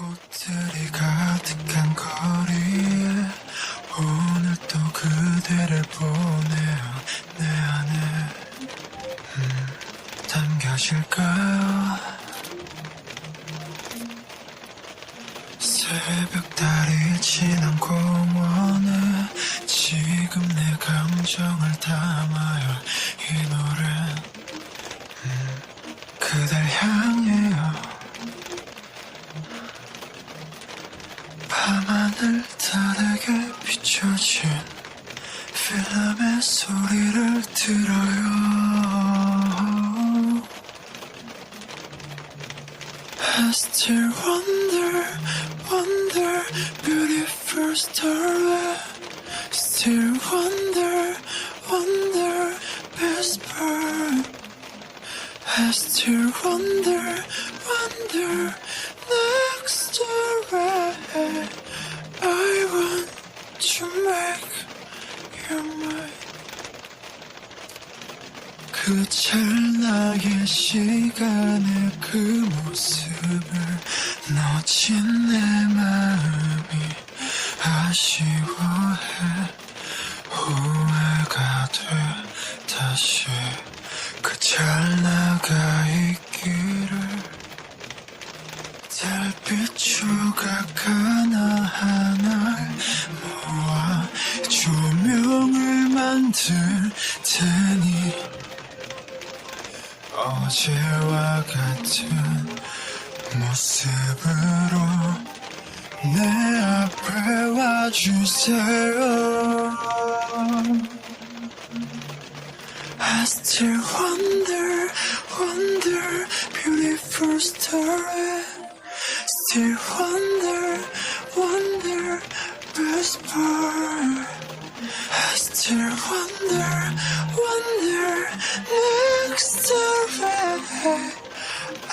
꽃들이 가득한 거리에 오늘 또 그대를 보내요. 내 안에 담겨질까요? 새벽달이 지난 공원에 지금 내 감정을 담아요. 이 노래 그댈 향해요. 밤하늘 달에게 비춰진 필름의 소리를 들어요. I still wonder, wonder, beautiful story. Still wonder, wonder, best part. I still wonder, wonder, next story. I want to make you mine. 그 찰나의 시간에 그 모습을 놓친 내 마음이 아쉬워해. 후회가 돼 다시 그 찰나가 있기를. 달빛 조각 하나하나 모아 조명을 만들 테니 어제와 같은 모습으로 내 앞에 와주세요. I still wonder, wonder, beautiful story. Still wonder, wonder, best part. I still wonder, wonder, next story.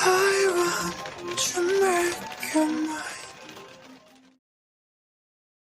I want to make you mine.